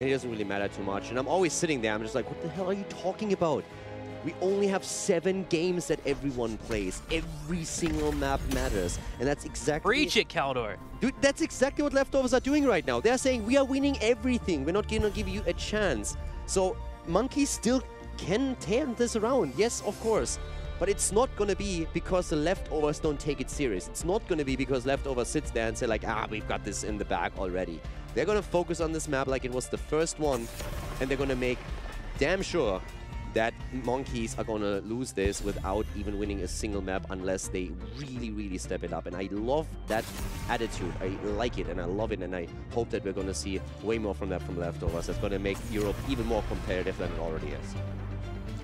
It doesn't really matter too much. And I'm always sitting there, I'm just like, what the hell are you talking about? We only have 7 games that everyone plays. Every single map matters. And that's exactly... Preach it, Caldor. Dude, that's exactly what Leftovers are doing right now. They're saying, we are winning everything. We're not going to give you a chance. So, Monkeys still can turn this around. Yes, of course. But it's not going to be because the Leftovers don't take it serious. It's not going to be because Leftovers sits there and say like, we've got this in the bag already. They're going to focus on this map like it was the first one. And they're going to make damn sure that Monkeys are going to lose this without even winning a single map unless they really, really step it up. And I love that attitude. I like it and I love it. And I hope that we're going to see way more from that from Leftovers. That's going to make Europe even more competitive than it already is.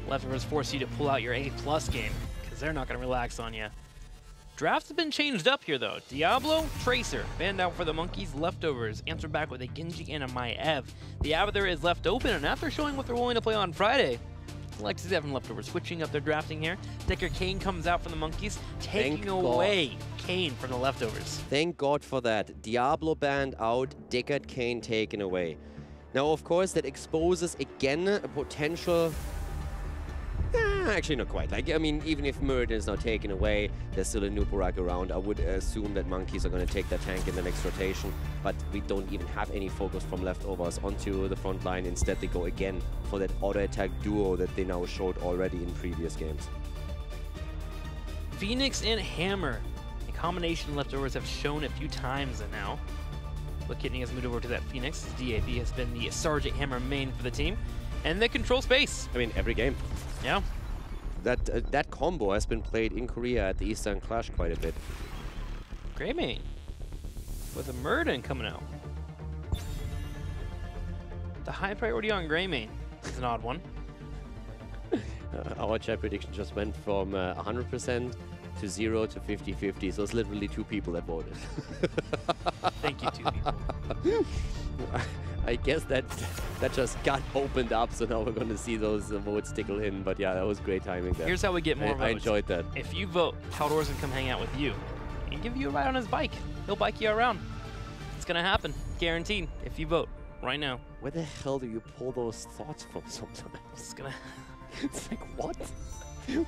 Leftovers force you to pull out your A+ game because they're not going to relax on you. Drafts have been changed up here, though. Diablo, Tracer, banned out for the Monkeys. Leftovers answer back with a Genji and a Maev. The Abathur is left open, and after showing what they're willing to play on Friday, I like to see that from Leftovers switching up their drafting here. Decker Kane comes out from the Monkeys, taking away Kane from the Leftovers. Thank God for that. Diablo banned out, Deckard Kane taken away. Now, of course, that exposes again a potential... actually, not quite. Like, I mean, even if Murder is not taken away, there's still a Nupurak around. I would assume that Monkeys are going to take that tank in the next rotation, but we don't even have any focus from Leftovers onto the front line. Instead, they go again for that auto-attack duo that they now showed already in previous games. Phoenix and Hammer. A combination Leftovers have shown a few times now. But Kidney has moved over to that Phoenix. DAB has been the Sergeant Hammer main for the team. And they control space. I mean, every game. Yeah. That combo has been played in Korea at the Eastern Clash quite a bit. Greymane with a Murden coming out. The high priority on Greymane is an odd one. Our chat prediction just went from 100% to 0 to 50-50, so it's literally 2 people that voted. Thank you, 2 people. I guess that just got opened up, so now we're going to see those votes tickle in. But yeah, that was great timing there. Here's how we get more votes. I enjoyed that. If you vote, Caldor's going to come hang out with you and give you a ride on his bike. He'll bike you around. It's going to happen. Guaranteed. If you vote right now. Where the hell do you pull those thoughts from sometimes? It's going to... It's like, what?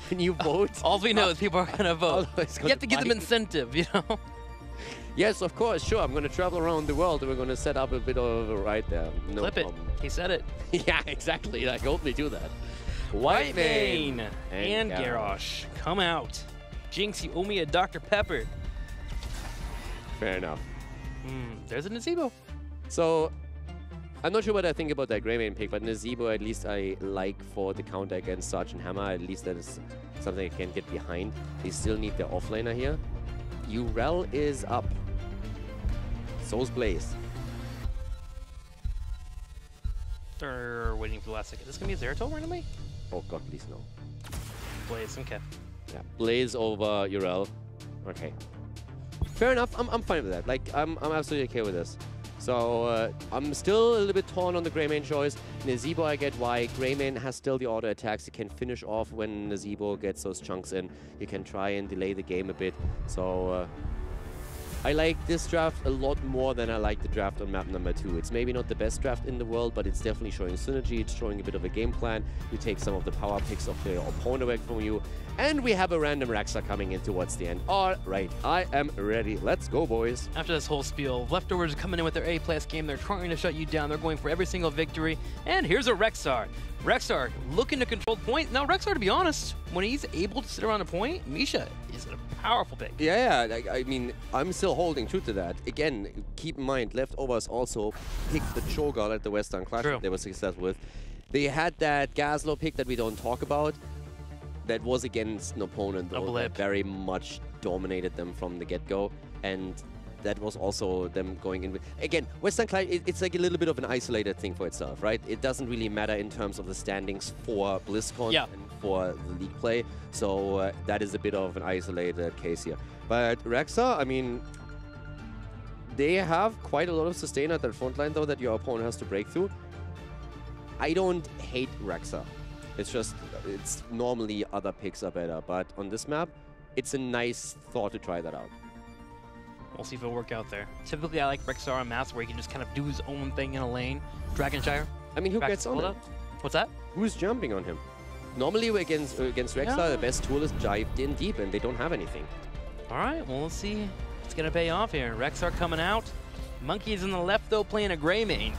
When you vote? All we know is people are going to vote. You have to give them incentive, you know? Yes, of course, sure. I'm going to travel around the world and we're going to set up a bit of a ride there. No Clip problem. it. He said it. Yeah, exactly. I hope they do that. Whitemane and Garrosh come out. Jinx, you owe me a Dr. Pepper. Fair enough. There's a Nazebo. So, I'm not sure what I think about that Greymane pick, but Nazebo at least I like for the counter against Sergeant Hammer. At least that is something I can get behind. They still need their offlaner here. Urel is up. So's Blaze. They're waiting for the last second. Is this going to be a Zeratul randomly? Oh god, please no. Blaze, okay. Yeah, Blaze over Urel. Okay. Fair enough, I'm fine with that. Like, I'm absolutely okay with this. So, I'm still a little bit torn on the Greymane choice. Nazebo, I get why. Greymane has still the auto attacks. He can finish off when Nazebo gets those chunks in. You can try and delay the game a bit. So, I like this draft a lot more than I like the draft on map number 2. It's maybe not the best draft in the world, but it's definitely showing synergy. It's showing a bit of a game plan. You take some of the power picks of the opponent away from you. And we have a random Raxa coming in towards the end. All right, I am ready. Let's go, boys. After this whole spiel, Leftovers are coming in with their A+ game. They're trying to shut you down. They're going for every single victory. And here's a Rexxar. Rexxar looking to control the point. Now, Rexxar, to be honest, when he's able to sit around a point, Misha is a powerful pick. Yeah, I mean, I'm still holding true to that. Again, keep in mind, Leftovers also picked the Cho'Gall at the Western Clash that they were successful with. They had that Gazlo pick that we don't talk about. That was against an opponent, though, that very much dominated them from the get-go. And that was also them going in with... Again, Western Clash, it's like a little bit of an isolated thing for itself, right? It doesn't really matter in terms of the standings for BlizzCon and for the league play. So that is a bit of an isolated case here. But Rexxar, I mean, they have quite a lot of sustain at their front line, though, that your opponent has to break through. I don't hate Rexxar. It's just, it's normally other picks are better. But on this map, it's a nice thought to try that out. We'll see if it'll work out there. Typically, I like Rexar on maps where he can just kind of do his own thing in a lane. Dragonshire. I mean, who gets on him? What's that? Who's jumping on him? Normally against Rexar, the best tool is jived in deep, and they don't have anything. All right, well, let's see if it's going to pay off here. Rexar coming out. Monkey's in the left, though, playing a Grey Mane.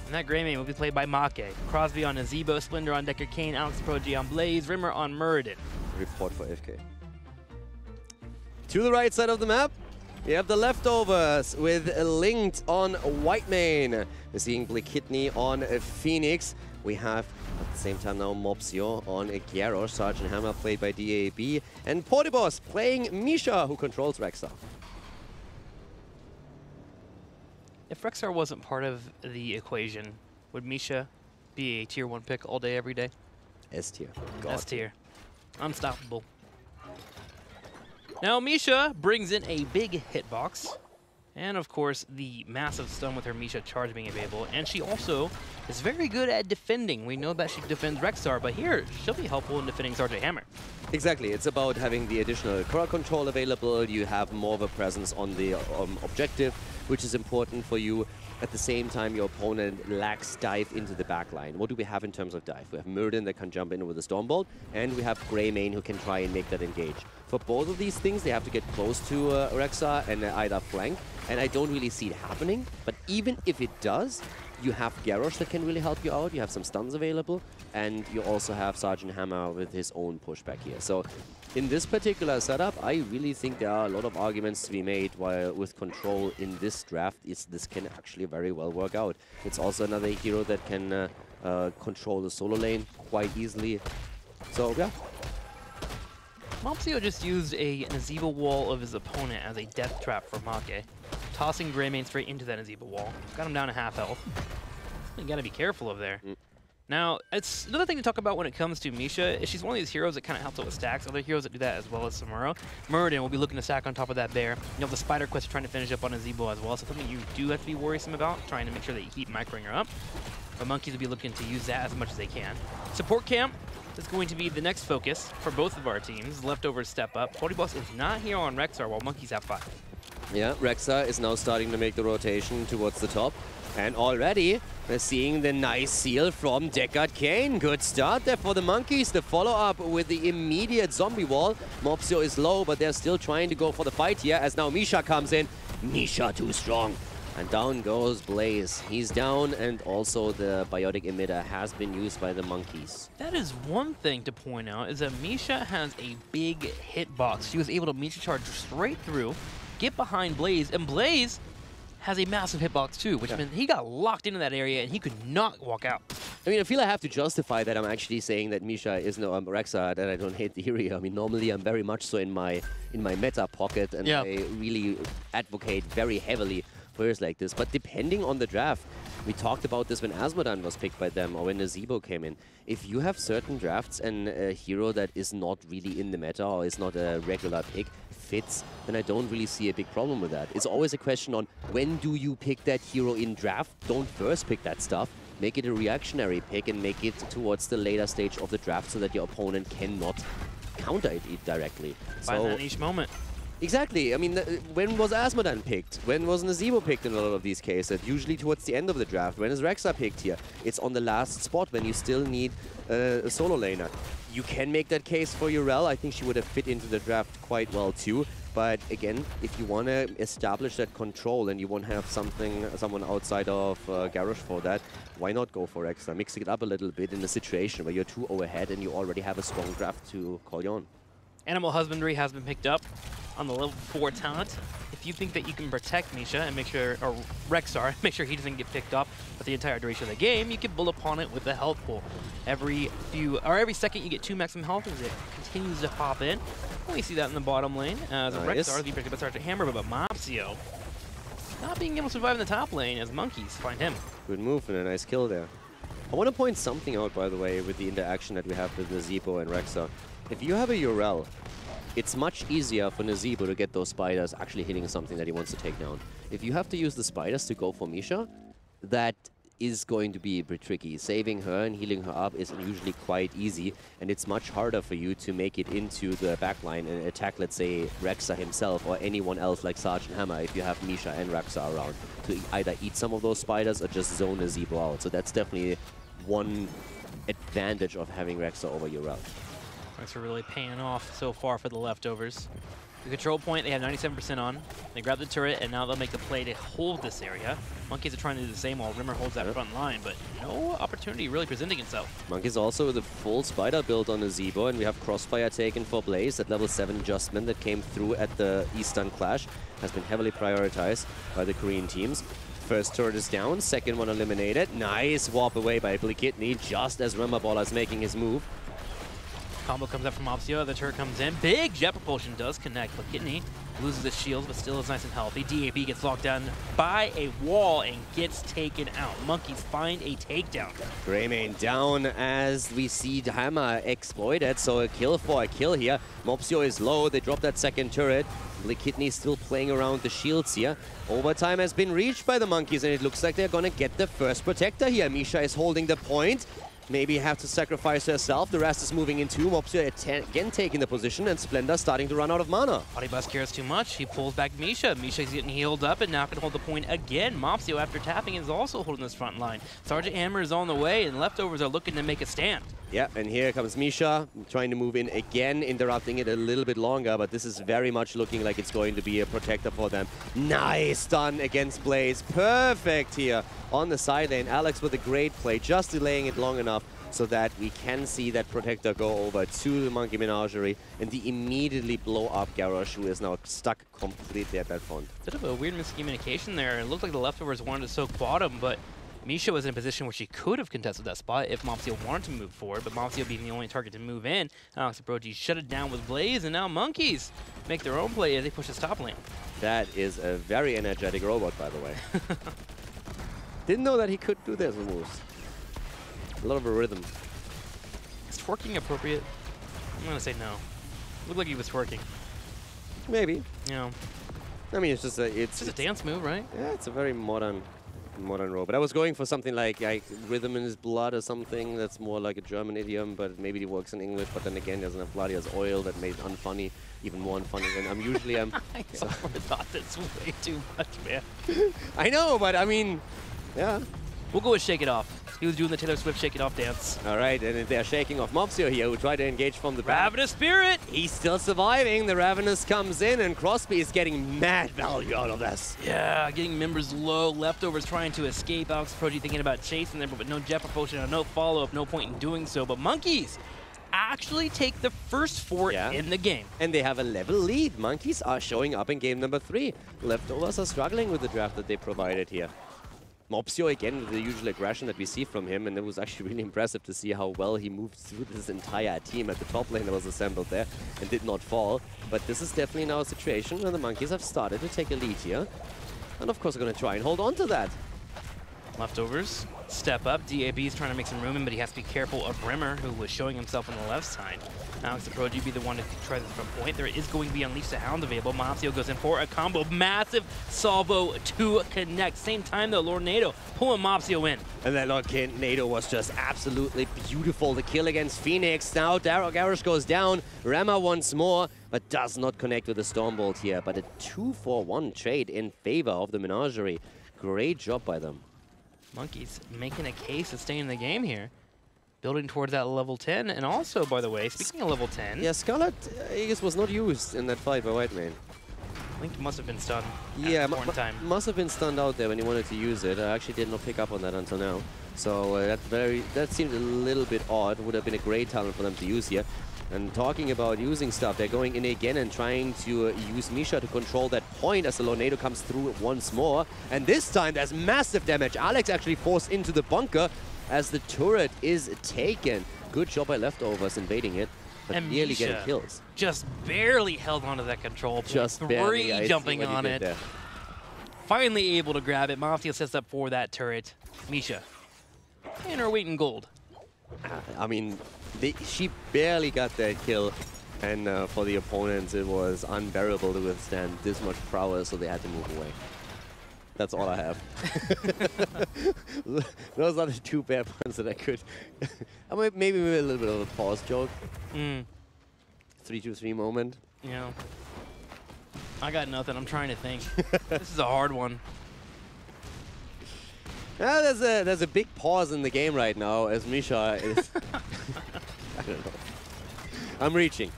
And that Grey Mane will be played by Make. Crosby on Nazebo, Splendor on Decker Kane, Alex Progy on Blaze, Rimmer on Muradin. Report for FK. To the right side of the map, we have the Leftovers with Linked on Whitemane. We're seeing Blickitney on Phoenix. We have, at the same time now, Mopsio on Gyaro, Sergeant Hammer played by DAB, and Portibos playing Misha, who controls Rexar. If Rexar wasn't part of the equation, would Misha be a tier 1 pick all day, every day? S tier. S tier. Unstoppable. Now Misha brings in a big hitbox. And of course, the massive stun with her Misha charge being available. And she also is very good at defending. We know that she defends Rexar, but here, she'll be helpful in defending Sergeant Hammer. Exactly. It's about having the additional crowd control available. You have more of a presence on the objective, which is important for you. At the same time, your opponent lacks dive into the backline. What do we have in terms of dive? We have Muradin that can jump in with a Stormbolt, and we have Grey Mane who can try and make that engage. For both of these things, they have to get close to Rexar and either flank, and I don't really see it happening. But even if it does, you have Garrosh that can really help you out. You have some stuns available, and you also have Sergeant Hammer with his own pushback here. So in this particular setup, I really think there are a lot of arguments to be made while with control in this draft. This can actually very well work out. It's also another hero that can control the solo lane quite easily. So yeah. Mopsio just used a Nazebo wall of his opponent as a death trap for Make, tossing Grey Mane straight into that Nazebo wall. Got him down to half health. You gotta be careful of there. Now, it's another thing to talk about when it comes to Misha is she's one of these heroes that kind of helps out with stacks. Other heroes that do that as well as Samuro. Muradin will be looking to stack on top of that bear. You know, the Spider Quest trying to finish up on Nazebo as well, so something you do have to be worrisome about, trying to make sure that you keep microing her up. But Monkeys will be looking to use that as much as they can. Support camp is going to be the next focus for both of our teams. Leftovers step up. Portibos is not here on Rexar while Monkeys have 5. Yeah, Rexar is now starting to make the rotation towards the top. And already, we're seeing the nice seal from Deckard Kane. Good start there for the Monkeys. The follow-up with the immediate zombie wall. Mopsio is low, but they're still trying to go for the fight here as now Misha comes in. Misha too strong. And down goes Blaze. He's down, and also the biotic emitter has been used by the Monkeys. That is one thing to point out, is that Misha has a big hitbox. She was able to Misha charge straight through, get behind Blaze, and Blaze has a massive hitbox too, which meant he got locked into that area and he could not walk out. I mean, I feel I have to justify that I'm actually saying that Misha is no Rexar, that I don't hate the hero. I mean, normally I'm very much so in my meta pocket, and I really advocate very heavily for heroes like this. But depending on the draft, we talked about this when Asmodan was picked by them or when Nazebo came in. If you have certain drafts and a hero that is not really in the meta or is not a regular pick fits, then I don't really see a big problem with that. It's always a question on when do you pick that hero in draft. Don't first pick that stuff. Make it a reactionary pick and make it towards the later stage of the draft so that your opponent cannot counter it directly. Find that niche moment. Exactly. I mean, when was Asmodan picked? When was Nazebo picked in a lot of these cases? Usually towards the end of the draft. When is Rexar picked here? It's on the last spot when you still need a solo laner. You can make that case for Urel. I think she would have fit into the draft quite well too. But again, if you want to establish that control and you want to have someone outside of Garrosh for that, why not go for Rexar? Mix it up a little bit in a situation where you're 2 overhead and you already have a strong draft to call you on. Animal Husbandry has been picked up on the level 4 talent. If you think that you can protect Misha and make sure, or Rexar, make sure he doesn't get picked up for the entire duration of the game, you can build upon it with the health pool. Every second you get 2 maximum health as it continues to pop in. We see that in the bottom lane as Rexar is being picked up by Sergeant Hammer, but Mopsio not being able to survive in the top lane as Monkeys find him. Good move and a nice kill there. I want to point something out, by the way, with the interaction that we have with Nazebo and Rexar. If you have a Urel, it's much easier for Nazebo to get those spiders actually hitting something that he wants to take down. If you have to use the spiders to go for Misha, that is going to be a bit tricky. Saving her and healing her up is usually quite easy, and it's much harder for you to make it into the backline and attack, let's say, Rexa himself or anyone else like Sergeant Hammer if you have Misha and Rexa around to either eat some of those spiders or just zone a Zebo out. So that's definitely one advantage of having Rexa over your route. Thanks for really paying off so far for the Leftovers. The control point, they have 97% on. They grab the turret, and now they'll make the play to hold this area. Monkeys are trying to do the same while Rimmer holds that front line, but no opportunity really presenting itself. Monkeys also with a full spider build on the Zebo, and we have Crossfire taken for Blaze. That level 7 adjustment that came through at the Eastern Clash has been heavily prioritized by the Korean teams. First turret is down, second one eliminated. Nice warp away by Kidney just as Rimmer Baller is making his move. Combo comes up from Opsio, the turret comes in. Big jet propulsion does connect, but Kidney loses his shields, but still is nice and healthy. DAB gets locked down by a wall and gets taken out. Monkeys find a takedown. Greymane down as we see the Hammer exploited, so a kill for a kill here. Mopsio is low, they drop that second turret. Kidney still playing around the shields here. Overtime has been reached by the Monkeys, and it looks like they're gonna get the first protector here. Misha is holding the point. Maybe have to sacrifice herself. The rest is moving in too. Mopsio again taking the position, and Splendor starting to run out of mana. Body Bus cares too much. He pulls back Misha. Misha's getting healed up and now can hold the point again. Mopsio, after tapping, is also holding this front line. Sergeant Hammer is on the way, and Leftovers are looking to make a stand. Yeah, and here comes Misha, trying to move in again, interrupting it a little bit longer, but this is very much looking like it's going to be a protector for them. Nice stun against Blaze. Perfect here on the side lane. Alex with a great play, just delaying it long enough so that we can see that protector go over to the Monkey Menagerie and the immediately blow up Garrosh, who is now stuck completely at that front. Bit of a weird miscommunication there. It looked like the Leftovers wanted to soak bottom, but Misha was in a position where she could have contested that spot if Mopsio wanted to move forward, but Mopsio being the only target to move in. Alex Brogy shut it down with Blaze, and now Monkeys make their own play as they push his top lane. That is a very energetic robot, by the way. Didn't know that he could do this moves. A lot of a rhythm. Is twerking appropriate? I'm gonna say no. Looked like he was twerking. Maybe. You know. I mean, it's just a dance move, right? Yeah, it's a very modern robot. I was going for something like rhythm in his blood or something. That's more like a German idiom, but maybe it works in English. But then again, he doesn't have blood. He has oil that made it unfunny, even more unfunny than I'm usually am. I thought that's way too much, man. I know, but I mean, yeah. We'll go with Shake It Off. He was doing the Taylor Swift Shake It Off dance. All right, and they're shaking off Mopsio here, who tried to engage from the back. Ravenous Spirit! He's still surviving. The Ravenous comes in, and Crosby is getting mad value out of this. Yeah, getting members low. Leftovers trying to escape. Alex Progy thinking about chasing them, but no jet propulsion, no follow-up, no point in doing so. But Monkeys actually take the first fort in the game. And they have a level lead. Monkeys are showing up in game number 3. Leftovers are struggling with the draft that they provided here. Mopsio again with the usual aggression that we see from him, and it was actually really impressive to see how well he moved through this entire team at the top lane that was assembled there and did not fall. But this is definitely now a situation where the Monkeys have started to take a lead here. And of course, they're going to try and hold on to that. Leftovers step up. DAB is trying to make some room in, but he has to be careful of Rimmer, who was showing himself on the left side. Alex the Progy be the one to try this from point. There is going to be Unleash the Hound available. Mopsio goes in for a combo. Massive salvo to connect. Same time though, Lord Nado pulling Mopsio in. And that Lord Nado was just absolutely beautiful. The kill against Phoenix. Now Garrosh goes down. Rama once more, but does not connect with the Stormbolt here. But a 2-for-1 trade in favor of the Menagerie. Great job by them. Monkeys making a case of staying in the game here. Building towards that level 10, and also, by the way, speaking of level 10... Yeah, Scarlet Aegis was not used in that fight by Whitemane. Link must have been stunned at time. Must have been stunned out there when he wanted to use it. I actually did not pick up on that until now. So that seemed a little bit odd. Would have been a great talent for them to use here. And talking about using stuff, they're going in again and trying to use Misha to control that point as the Lornado comes through once more. And this time there's massive damage. Alex actually forced into the bunker as the turret is taken. Good job by Leftovers invading it, but and nearly Misha getting kills. Just barely held onto that control point. Just barely. Jumping on it. There. Finally able to grab it. Mafia sets up for that turret. Misha in her weight in gold. I mean, she barely got that kill, and for the opponents it was unbearable to withstand this much prowess, so they had to move away. That's all I have. Those are the 2 bad ones that I could. Maybe a little bit of a pause joke. 3-2-3 moment. Yeah. I got nothing. I'm trying to think. This is a hard one. There's a big pause in the game right now as Misha is... I don't know. I'm reaching.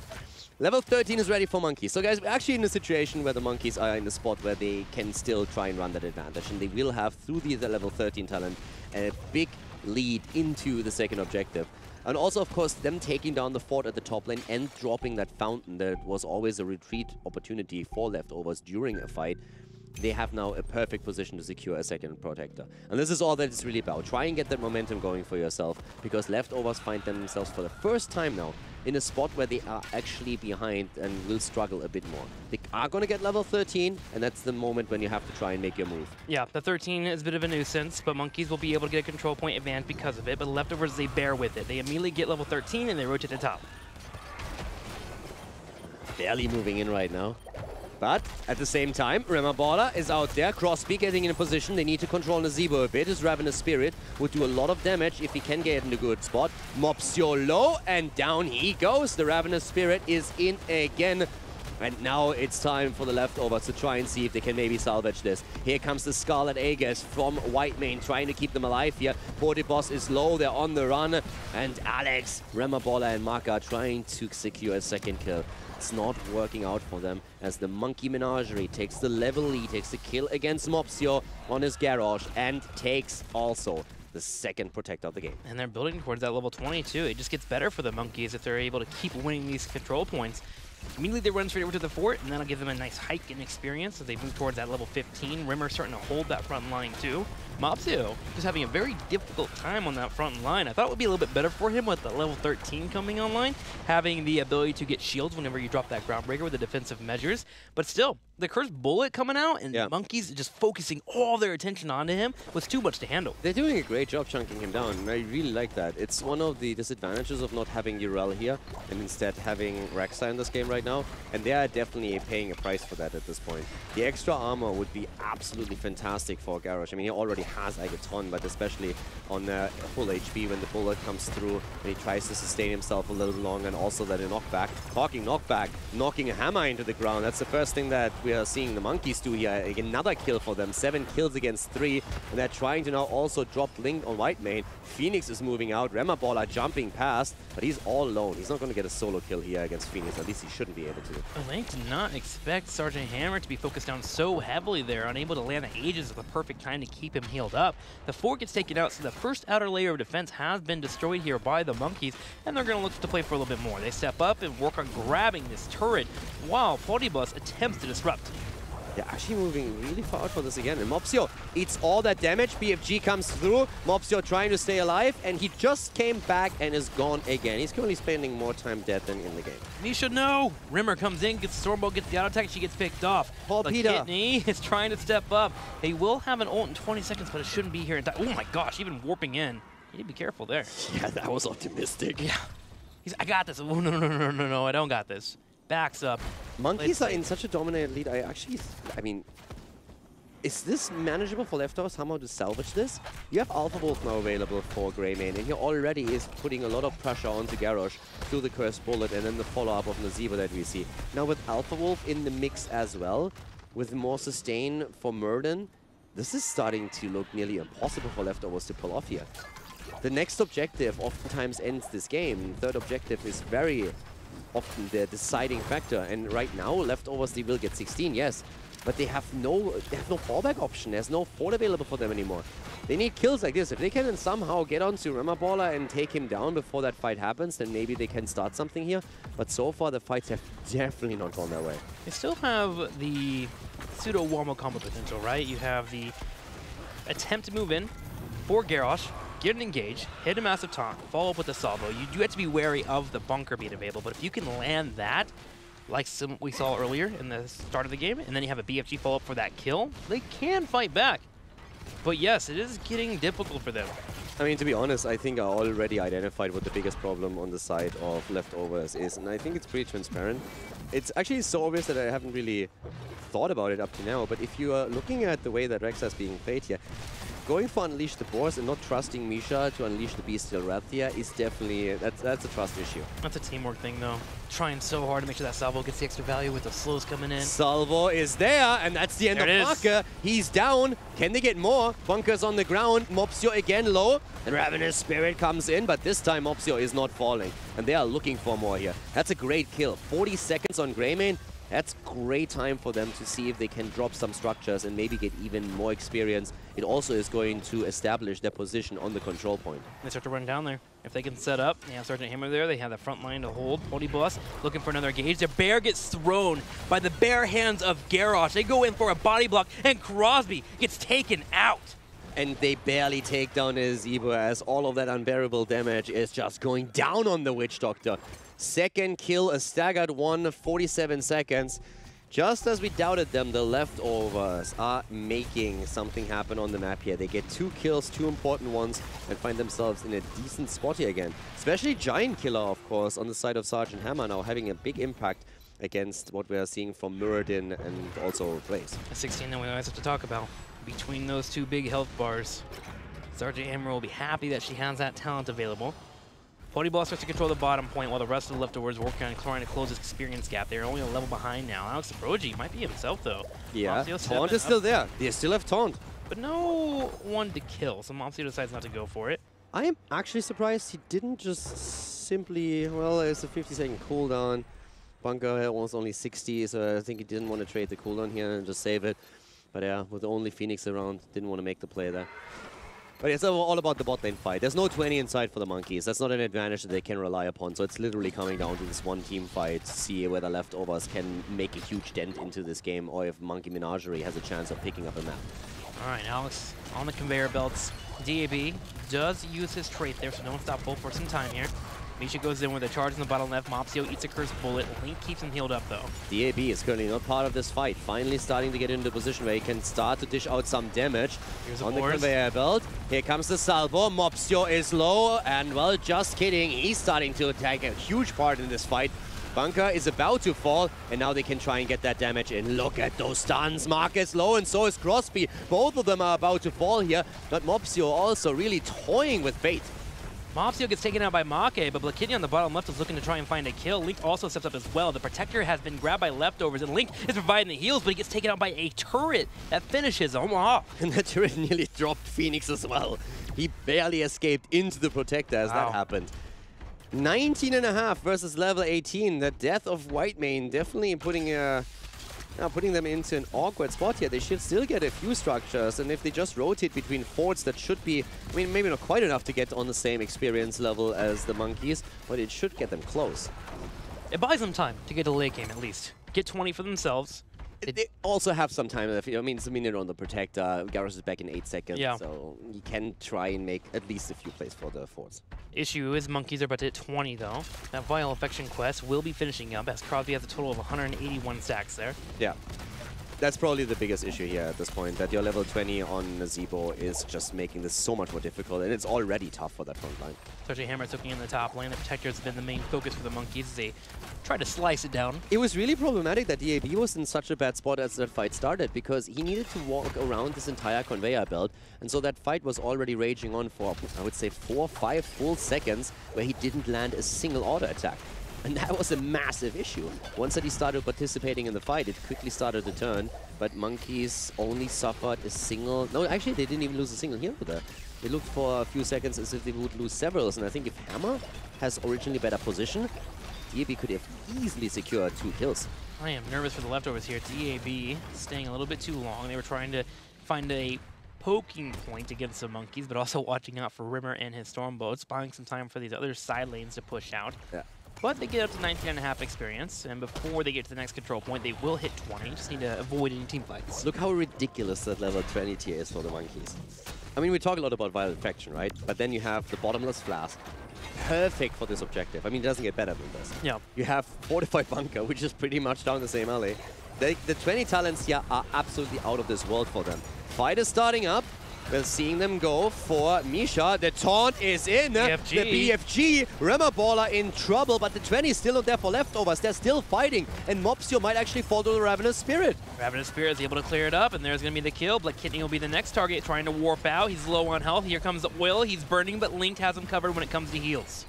Level 13 is ready for Monkeys. So guys, we're actually in a situation where the Monkeys are in a spot where they can still try and run that advantage. And they will have, through the level 13 talent, a big lead into the second objective. And also, of course, them taking down the fort at the top lane and dropping that fountain that was always a retreat opportunity for Leftovers during a fight. They have now a perfect position to secure a second protector. And this is all that it's really about. Try and get that momentum going for yourself, because Leftovers find themselves for the first time now in a spot where they are actually behind and will struggle a bit more. They are going to get level 13, and that's the moment when you have to try and make your move. Yeah, the 13 is a bit of a nuisance, but Monkeys will be able to get a control point advantage because of it, but Leftovers, they bear with it. They immediately get level 13, and they rotate to top. Barely moving in right now. But at the same time, Remaballer is out there. Crosby getting in a position. They need to control Nazeebo a bit. His Ravenous Spirit would do a lot of damage if he can get in a good spot. Mopsio low, and down he goes. The Ravenous Spirit is in again. And now it's time for the Leftovers to try and see if they can maybe salvage this. Here comes the Scarlet Aegis from Whitemane, trying to keep them alive here. Boss is low, they're on the run. And Alex, Remaballer, and Maka trying to secure a second kill. It's not working out for them as the Monkey Menagerie takes the level lead, takes the kill against Mopsio on his garage, and takes also the second protector of the game. And they're building towards that level 22. It just gets better for the Monkeys if they're able to keep winning these control points. Immediately they run straight over to the fort, and that'll give them a nice hike in experience as they move towards that level 15. Rimmer starting to hold that front line too. Mopsio just having a very difficult time on that front line. I thought it would be a little bit better for him with the level 13 coming online, having the ability to get shields whenever you drop that Groundbreaker with the defensive measures. But still, the Cursed Bullet coming out, and Monkeys just focusing all their attention onto him was too much to handle. They're doing a great job chunking him down, and I really like that. It's one of the disadvantages of not having Urel here, and instead having Rek'Sai in this game right now, and they are definitely paying a price for that at this point. The extra armor would be absolutely fantastic for Garrosh. I mean, he already has like a ton, but especially on full HP when the bullet comes through and he tries to sustain himself a little longer, and also that a knockback. Talking knockback, knocking a hammer into the ground. That's the first thing that we are seeing the Monkeys do here. Another kill for them, 7 kills against 3, and they're trying to now also drop Link on Whitemane. Phoenix is moving out, Remaballer jumping past, but he's all alone. He's not going to get a solo kill here against Phoenix, at least he shouldn't be able to. Link did not expect Sergeant Hammer to be focused down so heavily there, unable to land the Aegis at the perfect time to keep him healed up. The fort gets taken out, so the first outer layer of defense has been destroyed here by the Monkeys, and they're going to look to play for a little bit more. They step up and work on grabbing this turret while Bus attempts to disrupt. They're actually moving really far out for this again. And Mopsio eats all that damage. BFG comes through. Mopsio trying to stay alive, and he just came back and is gone again. He's currently spending more time dead than in the game. He should know. Rimmer comes in, gets Stormbolt, gets the auto attack, she gets picked off. Paul Peter Kidney is trying to step up. They will have an ult in 20 seconds, but it shouldn't be here in time. Oh my gosh, even warping in. You need to be careful there. Yeah, that was optimistic. Yeah. I got this. Oh, no, I don't got this. Backs up. Monkeys are in such a dominated lead. I mean, is this manageable for Leftovers somehow to salvage this? You have Alpha Wolf now available for Greymane, and he already is putting a lot of pressure onto Garrosh through the Cursed Bullet and then the follow-up of Nazeebo that we see. Now with Alpha Wolf in the mix as well, with more sustain for Murden, this is starting to look nearly impossible for Leftovers to pull off here. The next objective oftentimes ends this game. Third objective is very often the deciding factor, and right now Leftovers, they will get 16, yes, but they have no fallback option. There's no fort available for them anymore. They need kills like this. If they can somehow get onto Remaballer and take him down before that fight happens, then maybe they can start something here. But so far the fights have definitely not gone their way. They still have the pseudo wombo combo potential, right? You have the attempt to move in for Garrosh, get an engage, hit a massive taunt, follow up with a salvo. You do have to be wary of the bunker being available, but if you can land that, like we saw earlier in the start of the game, and then you have a BFG follow up for that kill, they can fight back. But yes, it is getting difficult for them. I mean, to be honest, I think I already identified what the biggest problem on the side of Leftovers is, and I think it's pretty transparent. It's actually so obvious that I haven't really thought about it up to now, but if you are looking at the way that Rexa is being played here, going for Unleash the Boars and not trusting Misha to unleash the Bestial Wrath here is definitely, that's a trust issue. That's a teamwork thing, though. Trying so hard to make sure that Salvo gets the extra value with the slows coming in. Salvo is there, and that's the end of Bunker. He's down. Can they get more? Bunker's on the ground. Mopsio again low. And Ravenous Spirit comes in, but this time Mopsio is not falling. And they are looking for more here. That's a great kill. 40 seconds on Greymane. That's great time for them to see if they can drop some structures and maybe get even more experience. It also is going to establish their position on the control point. They start to run down there. If they can set up, they have Sergeant Hammer there. They have the front line to hold. Boss looking for another gauge. Their bear gets thrown by the bare hands of Garrosh. They go in for a body block, and Crosby gets taken out. And they barely take down his Zebo as all of that unbearable damage is just going down on the Witch Doctor. Second kill, a staggered one, 47 seconds. Just as we doubted them, the Leftovers are making something happen on the map here. They get 2 kills, 2 important ones, and find themselves in a decent spot here again. Especially Giant Killer, of course, on the side of Sergeant Hammer now, having a big impact against what we are seeing from Muradin and also Blaze. A 16 that we always have to talk about. Between those 2 big health bars, Sergeant Hammer will be happy that she has that talent available. Boss starts to control the bottom point while the rest of the Leftovers working on trying to close this experience gap. They're only a level behind now. Alex Brogy might be himself, though. Yeah, Taunt is still there. They still have Taunt. But no one to kill, so Mopsio decides not to go for it. I am actually surprised he didn't just simply, well, it's a 50-second cooldown. Bunker was only 60, so I think he didn't want to trade the cooldown here and just save it. But yeah, with only Phoenix around, didn't want to make the play there. But it's all about the bot lane fight. There's no 20 inside for the Monkeys. That's not an advantage that they can rely upon. So it's literally coming down to this one team fight to see whether Leftovers can make a huge dent into this game or if Monkey Menagerie has a chance of picking up a map. All right, Alex on the conveyor belts. DAB does use his trait there, so don't stop full for some time here. Misha goes in with a charge in the bottom left. Mopsio eats a cursed bullet. Link keeps him healed up, though. DAB is currently not part of this fight. Finally starting to get into the position where he can start to dish out some damage. On the conveyor belt. Here comes the salvo. Mopsio is low. And, well, just kidding. He's starting to take a huge part in this fight. Bunker is about to fall, and now they can try and get that damage in. Look at those stuns. Mark is low, and so is Crosby. Both of them are about to fall here, but Mopsio also really toying with fate. Mopsio gets taken out by Make, but Blakini on the bottom left is looking to try and find a kill. Link also steps up as well. The Protector has been grabbed by Leftovers, and Link is providing the heals, but he gets taken out by a turret that finishes him off. And that turret nearly dropped Phoenix as well. He barely escaped into the Protector as that happened. 19.5 versus level 18. The death of Whitemane definitely putting them into an awkward spot here. They should still get a few structures, and if they just rotate between forts, that should be, I mean, maybe not quite enough to get on the same experience level as the Monkeys, but it should get them close. It buys them time to get a late game, at least. Get 20 for themselves. They also have some time left. I mean, it's a minute on the Protector. Garrosh is back in 8 seconds, so you can try and make at least a few plays for the forts. Issue is Monkeys are about to hit 20, though. That Vial Affection quest will be finishing up, as Crosby has a total of 181 stacks there. Yeah. That's probably the biggest issue here at this point, that your level 20 on Zebo is just making this so much more difficult, and it's already tough for that front line. Sergeant Hammer looking in the top lane. The Protector has been the main focus for the Monkeys as they try to slice it down. It was really problematic that DAB was in such a bad spot as that fight started, because he needed to walk around this entire conveyor belt, and so that fight was already raging on for, I would say, 4 or 5 full seconds where he didn't land a single auto attack. And that was a massive issue. Once that he started participating in the fight, it quickly started to turn, but Monkeys only suffered a single... No, actually, they didn't even lose a single hero there. They looked for a few seconds as if they would lose several, and I think if Hammer has originally better position, DAB could have easily secured 2 kills. I am nervous for the Leftovers here. DAB staying a little bit too long. They were trying to find a poking point against the Monkeys, but also watching out for Rimmer and his Stormboats, buying some time for these other side lanes to push out. Yeah. But they get up to 19.5 experience, and before they get to the next control point, they will hit 20. Just need to avoid any team fights. Look how ridiculous that level 20 tier is for the Monkeys. I mean, we talk a lot about Violent Faction, right? But then you have the Bottomless Flask. Perfect for this objective. I mean, it doesn't get better than this. Yeah. You have Fortified Bunker, which is pretty much down the same alley. The 20 talents here are absolutely out of this world for them. Fight is starting up. We're seeing them go for Misha. The taunt is in. BFG. The BFG. Remaballer in trouble, but the 20 is still not there for Leftovers. They're still fighting, and Mopsio might actually fall to the Ravenous Spirit. Ravenous Spirit is able to clear it up, and there's going to be the kill. Black Kidney will be the next target, trying to warp out. He's low on health. Here comes Will. He's burning, but Linked has him covered when it comes to heals.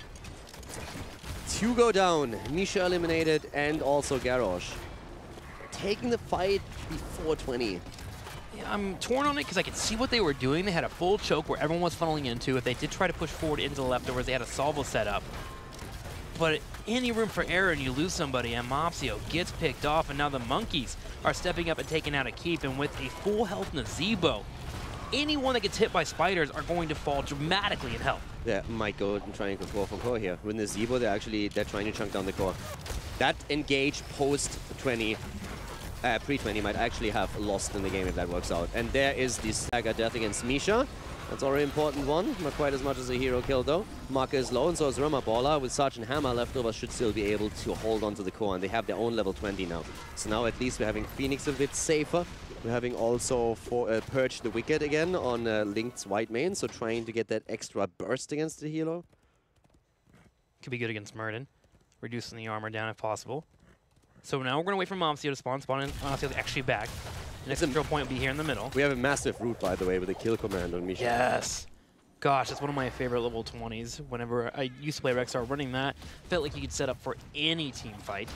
2 go down. Misha eliminated, and also Garrosh. Taking the fight before 20. Yeah, I'm torn on it because I could see what they were doing. They had a full choke where everyone was funneling into. If they did try to push forward into the Leftovers, they had a salvo set up. But any room for error and you lose somebody, and Mopsio gets picked off, and now the Monkeys are stepping up and taking out a keep, and with a full health Nazebo, anyone that gets hit by spiders are going to fall dramatically in health. Yeah, might go and try and go core from core here. With Nazebo, they're trying to chunk down the core. That engage post 20. Pre-20 might actually have lost in the game if that works out. And there is the stagger death against Misha. That's already an important one. Not quite as much as a hero kill though. Marker is low, and so is Remaballer. With Sergeant Hammer, Leftovers should still be able to hold on to the core, and they have their own level 20 now. So now at least we're having Phoenix a bit safer. We're having also purged the Wicked again on Linked's white main, so trying to get that extra burst against the hero. Could be good against Murden, reducing the armor down if possible. So now we're going to wait for Mopsio to spawn. Mopsio's actually back. The next control point will be here in the middle. We have a massive root, by the way, with a kill command on Misha. Yes. Gosh, that's one of my favorite level 20s. Whenever I used to play Rexar, running that felt like you could set up for any team fight.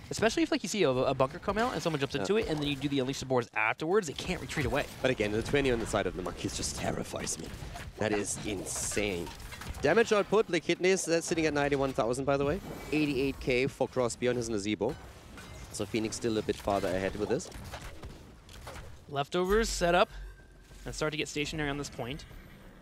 Especially if like you see a bunker come out and someone jumps into it, and then you do the Unleash the Boars afterwards, they can't retreat away. But again, the 20 on the side of the Monkeys just terrifies me. That is insane. Damage output, the Kidneys, that's sitting at 91,000, by the way. 88k for Crosby on his Nazebo. So Phoenix still a bit farther ahead with this. Leftovers set up and start to get stationary on this point.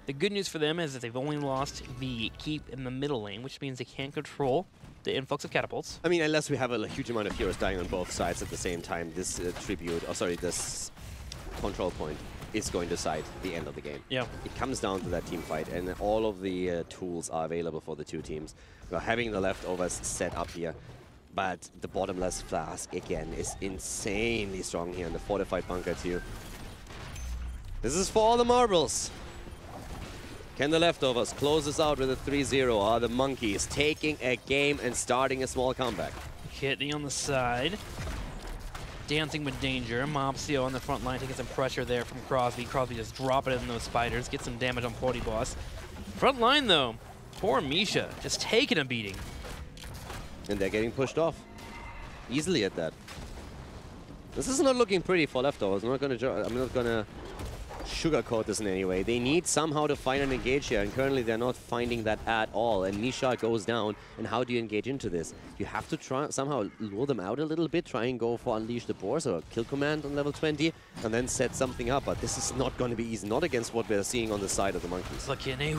The good news for them is that they've only lost the keep in the middle lane, which means they can't control the influx of catapults. I mean, unless we have a huge amount of heroes dying on both sides at the same time, this this control point is going to decide the end of the game. Yeah. It comes down to that team fight, and all of the tools are available for the two teams. We're having the Leftovers set up here. But the bottomless flask, again, is insanely strong here in the fortified bunker too. This is for all the marbles. Can the Leftovers close this out with a 3-0? Are the Monkeys taking a game and starting a small comeback? Kidney on the side. Dancing with danger. Mopsio on the front line taking some pressure there from Crosby. Crosby just dropping it in those spiders. Get some damage on Pody Boss. Front line though. Poor Misha. Just taking a beating. And they're getting pushed off. Easily at that. This is not looking pretty for Leftovers. I'm not gonna sugarcoat this in any way. They need somehow to find an engage here, and currently they're not finding that at all. And Misha goes down, and how do you engage into this? You have to try somehow lure them out a little bit, try and go for Unleash the Boars or Kill Command on level 20, and then set something up. But this is not going to be easy, not against what we're seeing on the side of the Monkeys. Look, Kidney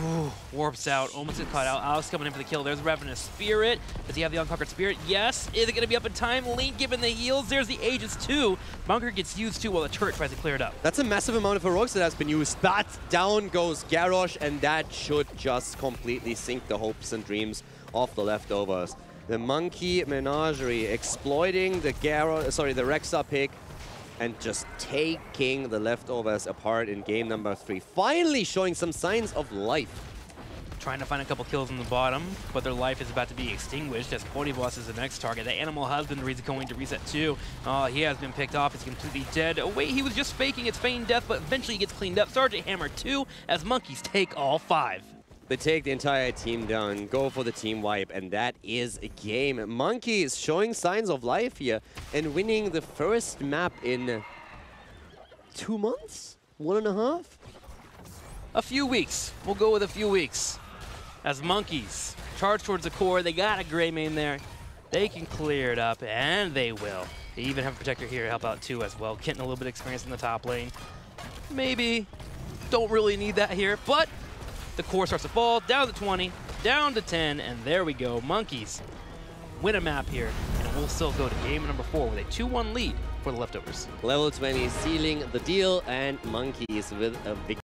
warps out, almost gets caught out. Alex coming in for the kill. There's Ravenous Spirit. Does he have the Unconquered Spirit? Yes. Is it going to be up in time? Link given the heals. There's the Aegis too. Bunker gets used too while the turret tries to clear it up. That's a massive amount of heroics that has been used, but down goes Garrosh, and that should just completely sink the hopes and dreams of the Leftovers. The Monkey Menagerie exploiting the Rexar pick and just taking the Leftovers apart in game number 3. Finally showing some signs of life. Trying to find a couple kills on the bottom, but their life is about to be extinguished as Pody Boss is the next target. The Animal Husbandry is going to reset too. He has been picked off. He's completely dead. Oh wait, he was just faking its feigned death, but eventually he gets cleaned up. Sergeant Hammer 2 as Monkeys take all 5. They take the entire team down, go for the team wipe, and that is a game. Monkeys showing signs of life here and winning the first map in 2 months? 1.5? A few weeks. We'll go with a few weeks. As Monkeys charge towards the core, they got a gray main there. They can clear it up, and they will. They even have a Protector here to help out too as well, getting a little bit of experience in the top lane. Maybe don't really need that here, but the core starts to fall, down to 20, down to 10, and there we go. Monkeys win a map here, and we'll still go to game number 4 with a 2-1 lead for the Leftovers. Level 20 sealing the deal, and Monkeys with a victory.